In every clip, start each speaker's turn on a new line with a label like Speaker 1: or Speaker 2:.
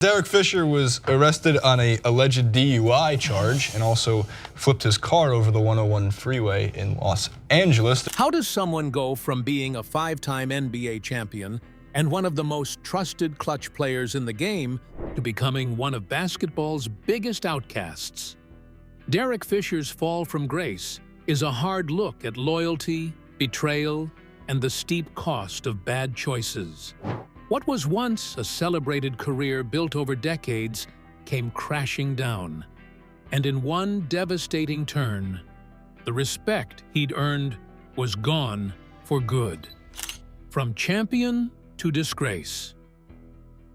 Speaker 1: Derek Fisher was arrested on an alleged DUI charge and also flipped his car over the 101 freeway in Los Angeles.
Speaker 2: How does someone go from being a five-time NBA champion and one of the most trusted clutch players in the game to becoming one of basketball's biggest outcasts? Derek Fisher's fall from grace is a hard look at loyalty, betrayal, and the steep cost of bad choices. What was once a celebrated career built over decades came crashing down, and in one devastating turn, the respect he'd earned was gone for good. From champion to disgrace.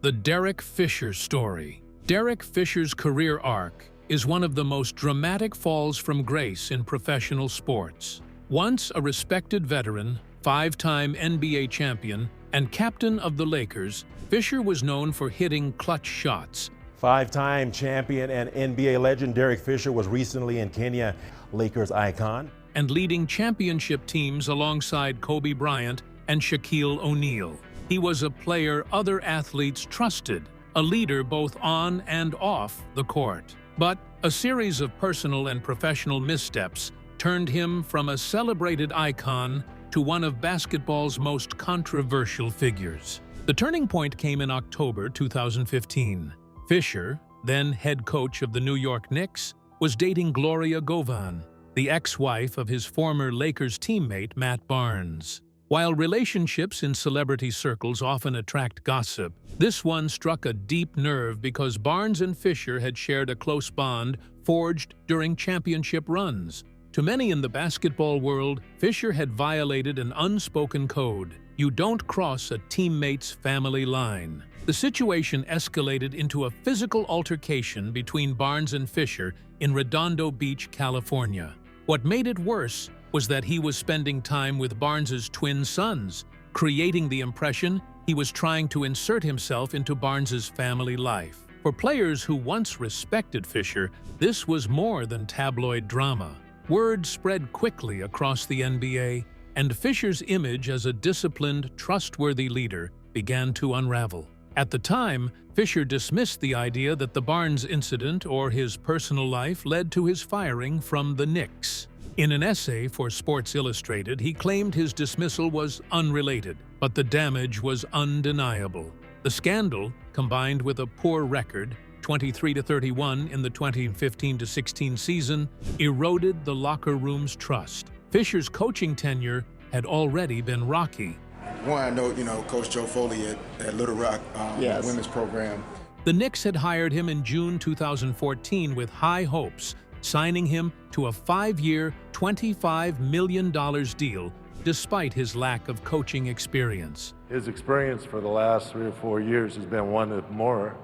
Speaker 2: The Derek Fisher story. Derek Fisher's career arc is one of the most dramatic falls from grace in professional sports. Once a respected veteran, five-time NBA champion, and captain of the Lakers, Fisher was known for hitting clutch shots.
Speaker 3: Five-time champion and NBA legend Derek Fisher was recently in Kenya, Lakers icon.
Speaker 2: And leading championship teams alongside Kobe Bryant and Shaquille O'Neal. He was a player other athletes trusted, a leader both on and off the court. But a series of personal and professional missteps turned him from a celebrated icon to one of basketball's most controversial figures. The turning point came in October 2015. Fisher, then head coach of the New York Knicks, was dating Gloria Govan, the ex-wife of his former Lakers teammate Matt Barnes. While relationships in celebrity circles often attract gossip, this one struck a deep nerve because Barnes and Fisher had shared a close bond forged during championship runs. To many in the basketball world, Fisher had violated an unspoken code. You don't cross a teammate's family line. The situation escalated into a physical altercation between Barnes and Fisher in Redondo Beach, California. What made it worse was that he was spending time with Barnes's twin sons, creating the impression he was trying to insert himself into Barnes's family life. For players who once respected Fisher, this was more than tabloid drama. Word spread quickly across the NBA, and Fisher's image as a disciplined, trustworthy leader began to unravel. At the time, Fisher dismissed the idea that the Barnes incident or his personal life led to his firing from the Knicks. In an essay for Sports Illustrated, he claimed his dismissal was unrelated, but the damage was undeniable. The scandal, combined with a poor record, 23-31 in the 2015-16 season, eroded the locker room's trust. Fisher's coaching tenure had already been rocky.
Speaker 4: One, I know, Coach Joe Foley at Little Rock, the women's program.
Speaker 2: The Knicks had hired him in June 2014 with high hopes, signing him to a 5-year, $25 million deal, despite his lack of coaching experience.
Speaker 5: His experience for the last 3 or 4 years has been one of more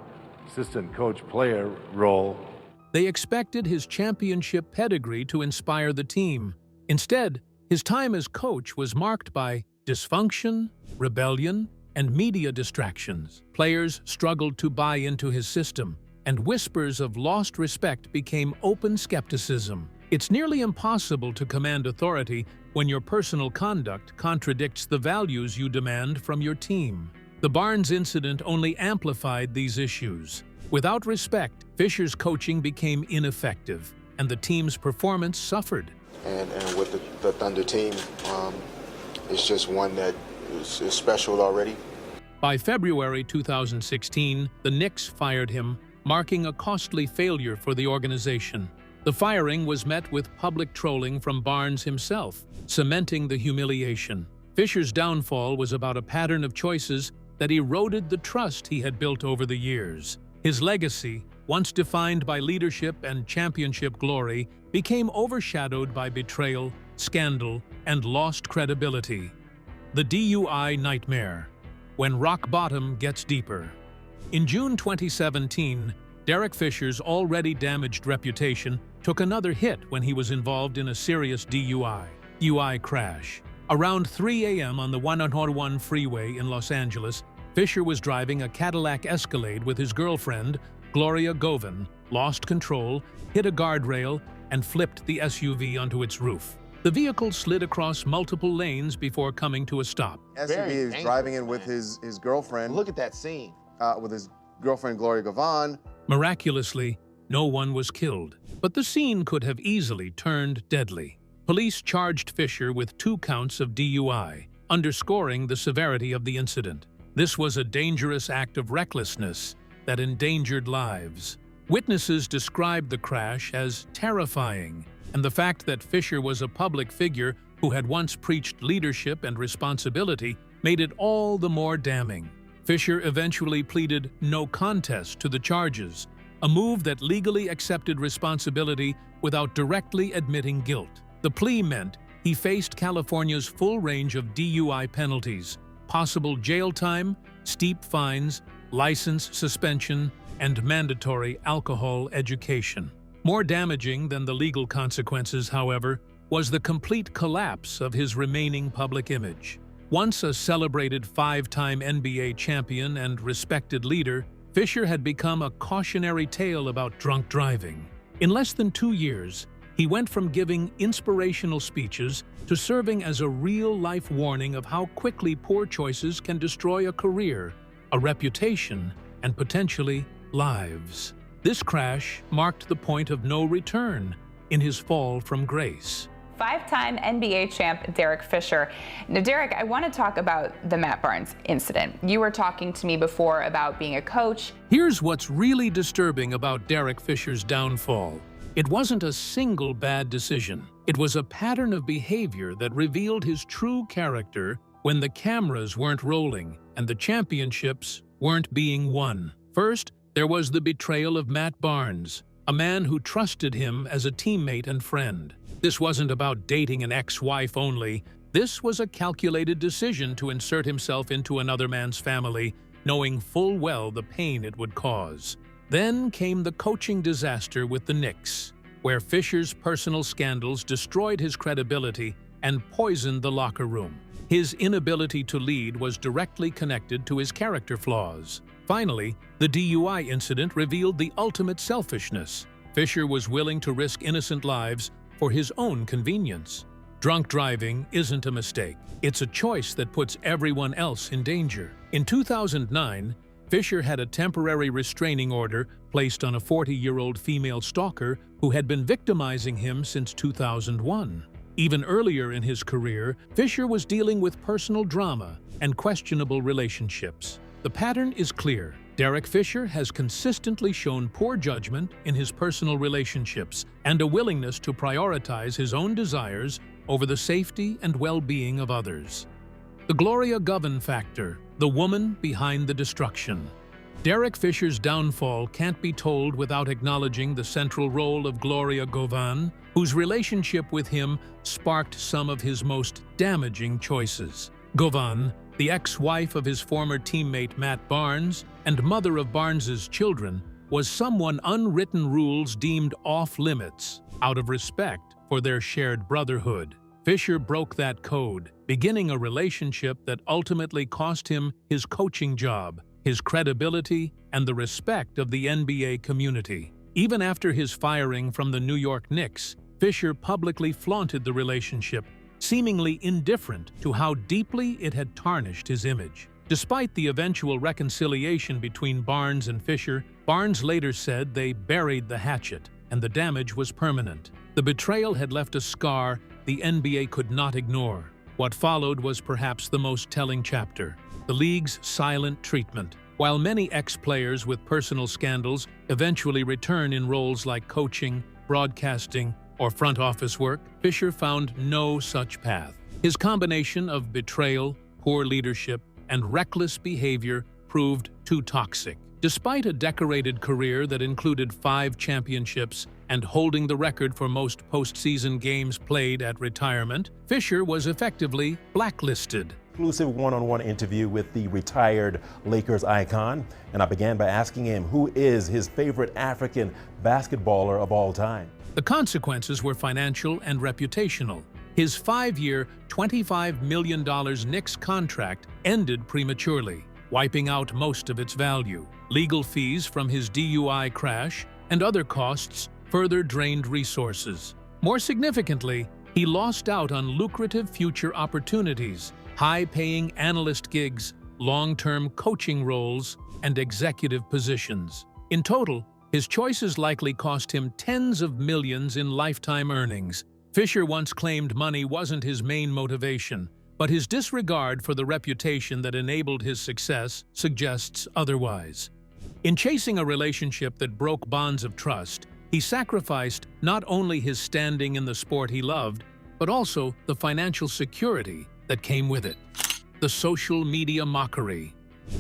Speaker 5: assistant coach-player role.
Speaker 2: They expected his championship pedigree to inspire the team. Instead, his time as coach was marked by dysfunction, rebellion, and media distractions. Players struggled to buy into his system, and whispers of lost respect became open skepticism. It's nearly impossible to command authority when your personal conduct contradicts the values you demand from your team. The Barnes incident only amplified these issues. Without respect, Fisher's coaching became ineffective, and the team's performance suffered.
Speaker 4: And with the Thunder team, it's just one that is special already.
Speaker 2: By February 2016, the Knicks fired him, marking a costly failure for the organization. The firing was met with public trolling from Barnes himself, cementing the humiliation. Fisher's downfall was about a pattern of choices that eroded the trust he had built over the years. His legacy, once defined by leadership and championship glory, became overshadowed by betrayal, scandal, and lost credibility. The DUI nightmare, when rock bottom gets deeper. In June 2017, Derek Fisher's already damaged reputation took another hit when he was involved in a serious DUI crash. Around 3 a.m. on the 101 freeway in Los Angeles, Fisher was driving a Cadillac Escalade with his girlfriend, Gloria Govan, lost control, hit a guardrail, and flipped the SUV onto its roof. The vehicle slid across multiple lanes before coming to a stop.
Speaker 6: SUV is driving in with his girlfriend.
Speaker 7: Look at that scene.
Speaker 6: With his girlfriend Gloria Govan.
Speaker 2: Miraculously, no one was killed, but the scene could have easily turned deadly. Police charged Fisher with 2 counts of DUI, underscoring the severity of the incident. This was a dangerous act of recklessness that endangered lives. Witnesses described the crash as terrifying, and the fact that Fisher was a public figure who had once preached leadership and responsibility made it all the more damning. Fisher eventually pleaded no contest to the charges, a move that legally accepted responsibility without directly admitting guilt. The plea meant he faced California's full range of DUI penalties, possible jail time, steep fines, license suspension, and mandatory alcohol education. More damaging than the legal consequences, however, was the complete collapse of his remaining public image. Once a celebrated 5-time NBA champion and respected leader, Fisher had become a cautionary tale about drunk driving. In less than 2 years, he went from giving inspirational speeches to serving as a real-life warning of how quickly poor choices can destroy a career, a reputation, and potentially lives. This crash marked the point of no return in his fall from grace.
Speaker 7: 5-time NBA champ Derek Fisher. Now, Derek, I want to talk about the Matt Barnes incident. You were talking to me before about being a coach.
Speaker 2: Here's what's really disturbing about Derek Fisher's downfall. It wasn't a single bad decision. It was a pattern of behavior that revealed his true character when the cameras weren't rolling and the championships weren't being won. First, there was the betrayal of Matt Barnes, a man who trusted him as a teammate and friend. This wasn't about dating an ex-wife only. This was a calculated decision to insert himself into another man's family, knowing full well the pain it would cause. Then came the coaching disaster with the Knicks, where Fisher's personal scandals destroyed his credibility and poisoned the locker room. His inability to lead was directly connected to his character flaws. Finally, the DUI incident revealed the ultimate selfishness. Fisher was willing to risk innocent lives for his own convenience. Drunk driving isn't a mistake. It's a choice that puts everyone else in danger. In 2009, Fisher had a temporary restraining order placed on a 40-year-old female stalker who had been victimizing him since 2001. Even earlier in his career, Fisher was dealing with personal drama and questionable relationships. The pattern is clear. Derek Fisher has consistently shown poor judgment in his personal relationships and a willingness to prioritize his own desires over the safety and well-being of others. The Gloria Govan factor, the woman behind the destruction. Derek Fisher's downfall can't be told without acknowledging the central role of Gloria Govan, whose relationship with him sparked some of his most damaging choices. Govan, the ex-wife of his former teammate Matt Barnes and mother of Barnes's children, was someone unwritten rules deemed off-limits out of respect for their shared brotherhood. Fisher broke that code, beginning a relationship that ultimately cost him his coaching job, his credibility, and the respect of the NBA community. Even after his firing from the New York Knicks, Fisher publicly flaunted the relationship, seemingly indifferent to how deeply it had tarnished his image. Despite the eventual reconciliation between Barnes and Fisher, Barnes later said they buried the hatchet, and the damage was permanent. The betrayal had left a scar the NBA could not ignore. What followed was perhaps the most telling chapter: the league's silent treatment. While many ex-players with personal scandals eventually return in roles like coaching, broadcasting, or front office work, Fisher found no such path. His combination of betrayal, poor leadership, and reckless behavior proved too toxic. Despite a decorated career that included 5 championships and holding the record for most postseason games played at retirement, Fisher was effectively blacklisted.
Speaker 3: Exclusive one-on-one interview with the retired Lakers icon, and I began by asking him who is his favorite African basketballer of all time.
Speaker 2: The consequences were financial and reputational. His 5-year, $25 million Knicks contract ended prematurely, wiping out most of its value. Legal fees from his DUI crash and other costs further drained resources. More significantly, he lost out on lucrative future opportunities, high-paying analyst gigs, long-term coaching roles, and executive positions. In total, his choices likely cost him tens of millions in lifetime earnings. Fisher once claimed money wasn't his main motivation, but his disregard for the reputation that enabled his success suggests otherwise. In chasing a relationship that broke bonds of trust, he sacrificed not only his standing in the sport he loved, but also the financial security that came with it. The social media mockery.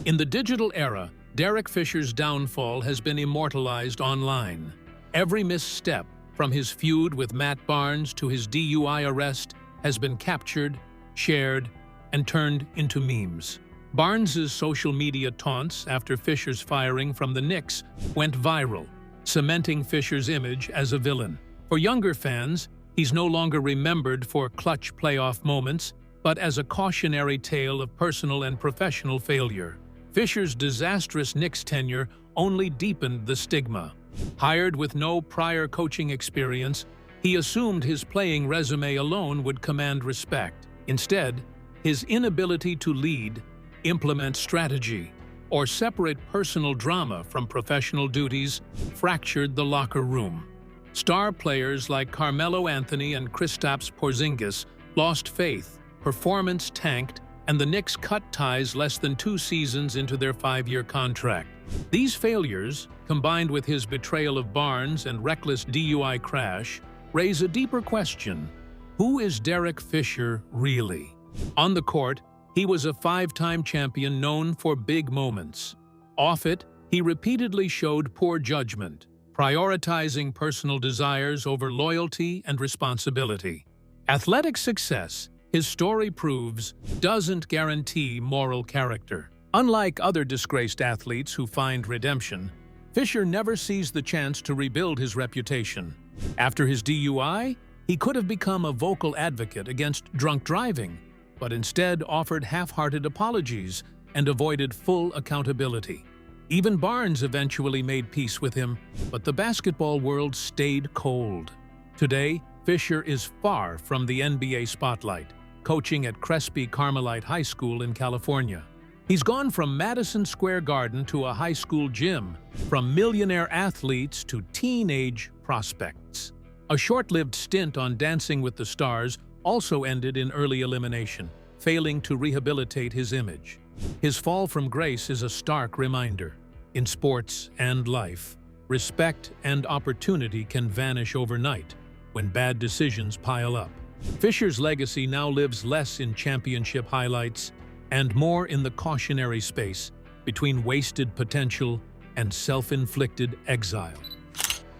Speaker 2: In the digital era, Derek Fisher's downfall has been immortalized online. Every misstep, from his feud with Matt Barnes to his DUI arrest, has been captured, shared, and turned into memes. Barnes's social media taunts after Fisher's firing from the Knicks went viral, cementing Fisher's image as a villain. For younger fans, he's no longer remembered for clutch playoff moments, but as a cautionary tale of personal and professional failure. Fisher's disastrous Knicks tenure only deepened the stigma. Hired with no prior coaching experience, he assumed his playing resume alone would command respect. Instead, his inability to lead, implement strategy, or separate personal drama from professional duties fractured the locker room. Star players like Carmelo Anthony and Kristaps Porzingis lost faith, performance tanked, and the Knicks cut ties less than 2 seasons into their 5-year contract. These failures, combined with his betrayal of Barnes and reckless DUI crash, raise a deeper question: who is Derek Fisher really? On the court, he was a 5-time champion known for big moments. Off it, he repeatedly showed poor judgment, prioritizing personal desires over loyalty and responsibility. Athletic success, his story proves, doesn't guarantee moral character. Unlike other disgraced athletes who find redemption, Fisher never sees the chance to rebuild his reputation. After his DUI, he could have become a vocal advocate against drunk driving, but instead offered half-hearted apologies and avoided full accountability. Even Barnes eventually made peace with him, but the basketball world stayed cold. Today, Fisher is far from the NBA spotlight, coaching at Crespi Carmelite High School in California. He's gone from Madison Square Garden to a high school gym, from millionaire athletes to teenage prospects. A short-lived stint on Dancing with the Stars also ended in early elimination, failing to rehabilitate his image. His fall from grace is a stark reminder. In sports and life, respect and opportunity can vanish overnight when bad decisions pile up. Fisher's legacy now lives less in championship highlights and more in the cautionary space between wasted potential and self-inflicted exile.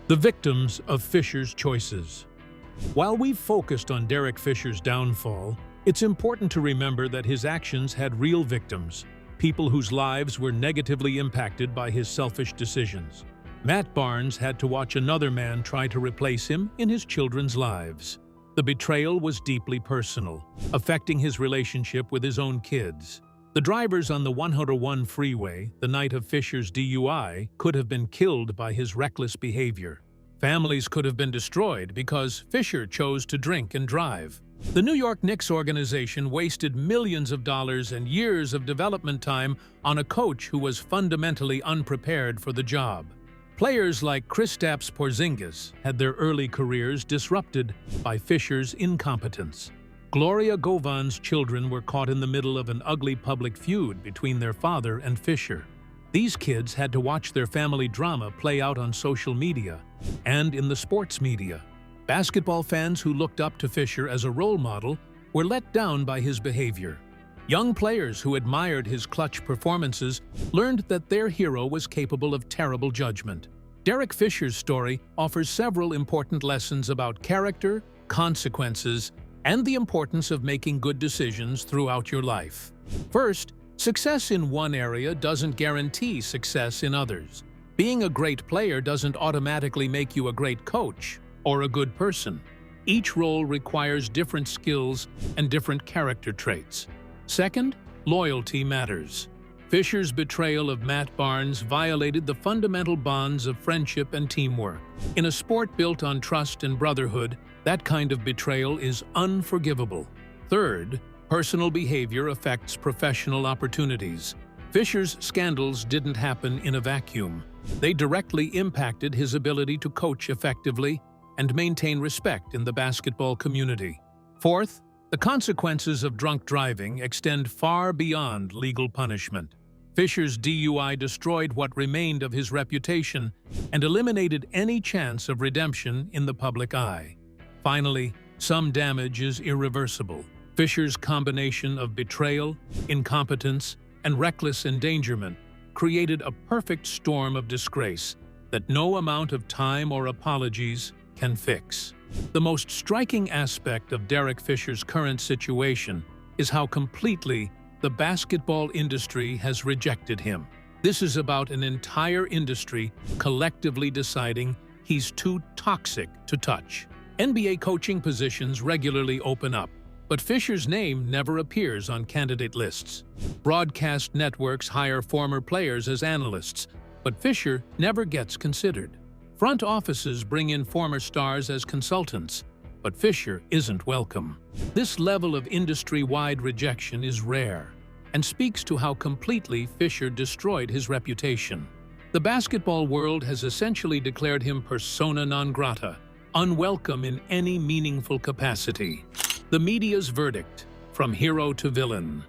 Speaker 2: The victims of Fisher's choices. While we've focused on Derek Fisher's downfall, it's important to remember that his actions had real victims, people whose lives were negatively impacted by his selfish decisions. Matt Barnes had to watch another man try to replace him in his children's lives. The betrayal was deeply personal, affecting his relationship with his own kids. The drivers on the 101 freeway, the night of Fisher's DUI, could have been killed by his reckless behavior. Families could have been destroyed because Fisher chose to drink and drive. The New York Knicks organization wasted millions of dollars and years of development time on a coach who was fundamentally unprepared for the job. Players like Kristaps Porzingis had their early careers disrupted by Fisher's incompetence. Gloria Govan's children were caught in the middle of an ugly public feud between their father and Fisher. These kids had to watch their family drama play out on social media and in the sports media. Basketball fans who looked up to Fisher as a role model were let down by his behavior. Young players who admired his clutch performances learned that their hero was capable of terrible judgment. Derek Fisher's story offers several important lessons about character, consequences, and the importance of making good decisions throughout your life. First, success in one area doesn't guarantee success in others. Being a great player doesn't automatically make you a great coach or a good person. Each role requires different skills and different character traits. Second, loyalty matters. Fisher's betrayal of Matt Barnes violated the fundamental bonds of friendship and teamwork. In a sport built on trust and brotherhood, that kind of betrayal is unforgivable. Third, personal behavior affects professional opportunities. Fisher's scandals didn't happen in a vacuum. They directly impacted his ability to coach effectively and maintain respect in the basketball community. Fourth, the consequences of drunk driving extend far beyond legal punishment. Fisher's DUI destroyed what remained of his reputation and eliminated any chance of redemption in the public eye. Finally, some damage is irreversible. Fisher's combination of betrayal, incompetence, and reckless endangerment created a perfect storm of disgrace that no amount of time or apologies can fix. The most striking aspect of Derek Fisher's current situation is how completely the basketball industry has rejected him. This is about an entire industry collectively deciding he's too toxic to touch. NBA coaching positions regularly open up, but Fisher's name never appears on candidate lists. Broadcast networks hire former players as analysts, but Fisher never gets considered. Front offices bring in former stars as consultants, but Fisher isn't welcome. This level of industry-wide rejection is rare and speaks to how completely Fisher destroyed his reputation. The basketball world has essentially declared him persona non grata, unwelcome in any meaningful capacity. The media's verdict, from hero to villain.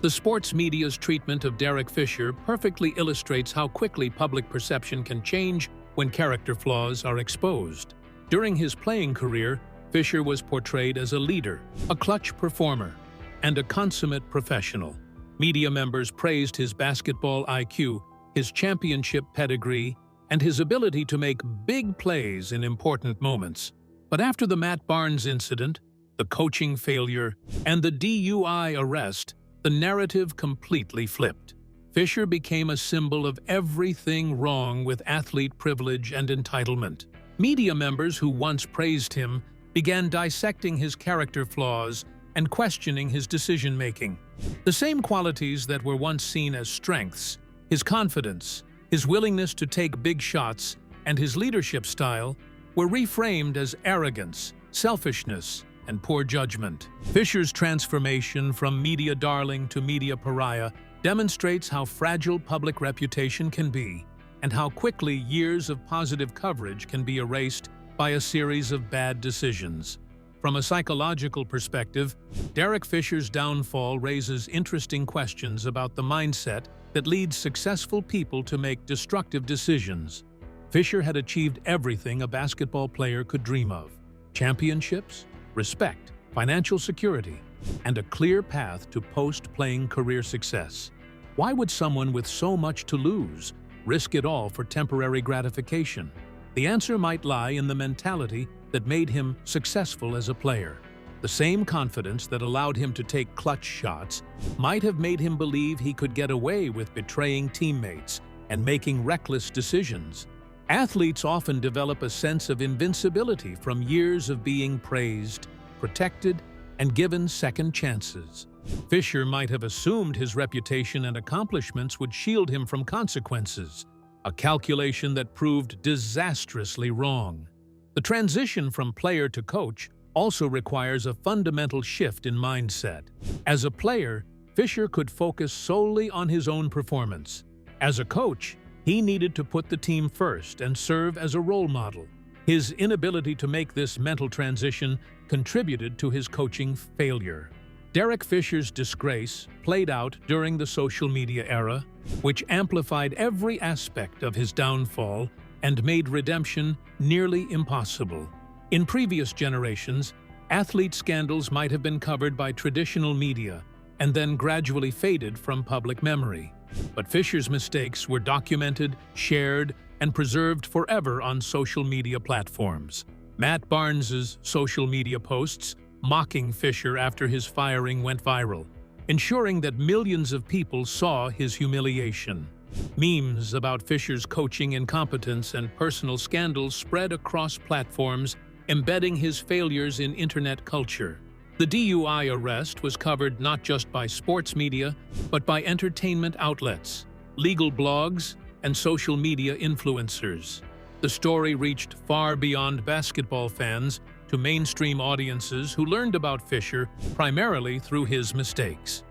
Speaker 2: The sports media's treatment of Derek Fisher perfectly illustrates how quickly public perception can change when character flaws are exposed. During his playing career, Fisher was portrayed as a leader, a clutch performer, and a consummate professional. Media members praised his basketball IQ, his championship pedigree, and his ability to make big plays in important moments. But after the Matt Barnes incident, the coaching failure, and the DUI arrest, the narrative completely flipped. Fisher became a symbol of everything wrong with athlete privilege and entitlement. Media members who once praised him began dissecting his character flaws and questioning his decision-making. The same qualities that were once seen as strengths, his confidence, his willingness to take big shots, and his leadership style, were reframed as arrogance, selfishness, and poor judgment. Fisher's transformation from media darling to media pariah demonstrates how fragile public reputation can be and how quickly years of positive coverage can be erased by a series of bad decisions. From a psychological perspective, Derek Fisher's downfall raises interesting questions about the mindset that leads successful people to make destructive decisions. Fisher had achieved everything a basketball player could dream of: championships, respect, financial security, and a clear path to post-playing career success. Why would someone with so much to lose risk it all for temporary gratification? The answer might lie in the mentality that made him successful as a player. The same confidence that allowed him to take clutch shots might have made him believe he could get away with betraying teammates and making reckless decisions. Athletes often develop a sense of invincibility from years of being praised, protected, and given second chances. Fisher might have assumed his reputation and accomplishments would shield him from consequences, a calculation that proved disastrously wrong. The transition from player to coach also requires a fundamental shift in mindset. As a player, Fisher could focus solely on his own performance. As a coach, he needed to put the team first and serve as a role model. His inability to make this mental transition contributed to his coaching failure. Derek Fisher's disgrace played out during the social media era, which amplified every aspect of his downfall and made redemption nearly impossible. In previous generations, athlete scandals might have been covered by traditional media and then gradually faded from public memory. But Fisher's mistakes were documented, shared, and preserved forever on social media platforms. Matt Barnes's social media posts mocking Fisher after his firing went viral, ensuring that millions of people saw his humiliation. Memes about Fisher's coaching incompetence and personal scandals spread across platforms, embedding his failures in internet culture. The DUI arrest was covered not just by sports media, but by entertainment outlets, legal blogs, and social media influencers. The story reached far beyond basketball fans to mainstream audiences who learned about Fisher primarily through his mistakes.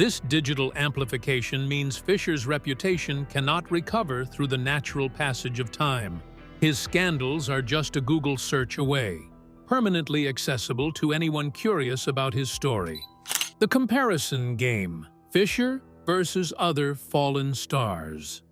Speaker 2: This digital amplification means Fisher's reputation cannot recover through the natural passage of time. His scandals are just a Google search away, permanently accessible to anyone curious about his story. The comparison game: Fisher versus other fallen stars.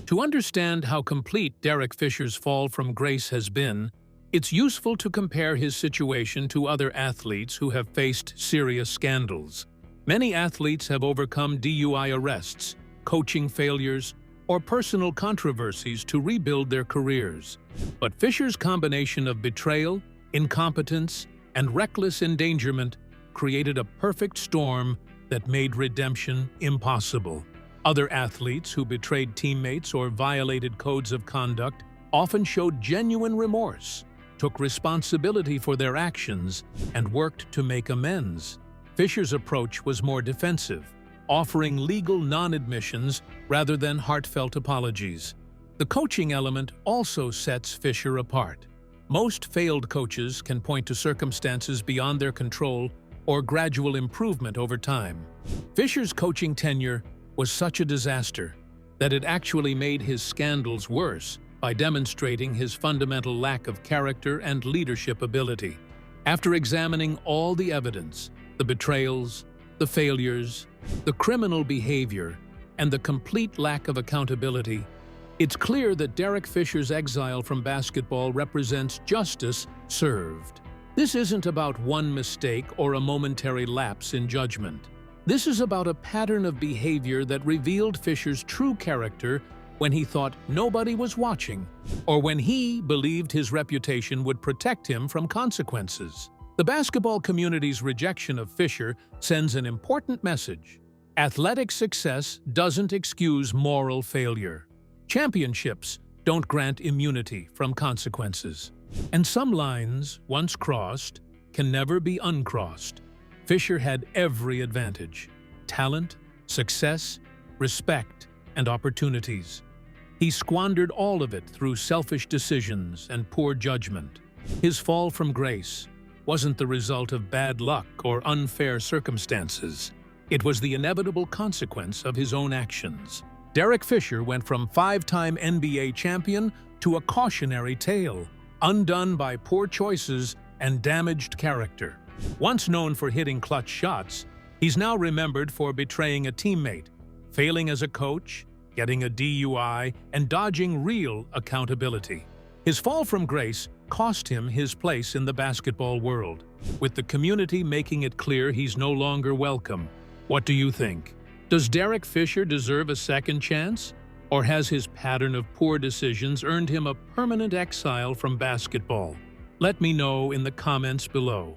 Speaker 2: To understand how complete Derek Fisher's fall from grace has been, it's useful to compare his situation to other athletes who have faced serious scandals. Many athletes have overcome DUI arrests, coaching failures, or personal controversies to rebuild their careers. But Fisher's combination of betrayal, incompetence, and reckless endangerment created a perfect storm that made redemption impossible. Other athletes who betrayed teammates or violated codes of conduct often showed genuine remorse, took responsibility for their actions, and worked to make amends. Fisher's approach was more defensive, offering legal non-admissions rather than heartfelt apologies. The coaching element also sets Fisher apart. Most failed coaches can point to circumstances beyond their control or gradual improvement over time. Fisher's coaching tenure was such a disaster that it actually made his scandals worse by demonstrating his fundamental lack of character and leadership ability. After examining all the evidence, the betrayals, the failures, the criminal behavior, and the complete lack of accountability, it's clear that Derek Fisher's exile from basketball represents justice served. This isn't about one mistake or a momentary lapse in judgment. This is about a pattern of behavior that revealed Fisher's true character when he thought nobody was watching, or when he believed his reputation would protect him from consequences. The basketball community's rejection of Fisher sends an important message. Athletic success doesn't excuse moral failure. Championships don't grant immunity from consequences. And some lines, once crossed, can never be uncrossed. Fisher had every advantage: talent, success, respect, and opportunities. He squandered all of it through selfish decisions and poor judgment. His fall from grace wasn't the result of bad luck or unfair circumstances. It was the inevitable consequence of his own actions. Derek Fisher went from five-time NBA champion to a cautionary tale, undone by poor choices and damaged character. Once known for hitting clutch shots, he's now remembered for betraying a teammate, failing as a coach, getting a DUI, and dodging real accountability. His fall from grace cost him his place in the basketball world, with the community making it clear he's no longer welcome. What do you think? Does Derek Fisher deserve a second chance? Or has his pattern of poor decisions earned him a permanent exile from basketball? Let me know in the comments below.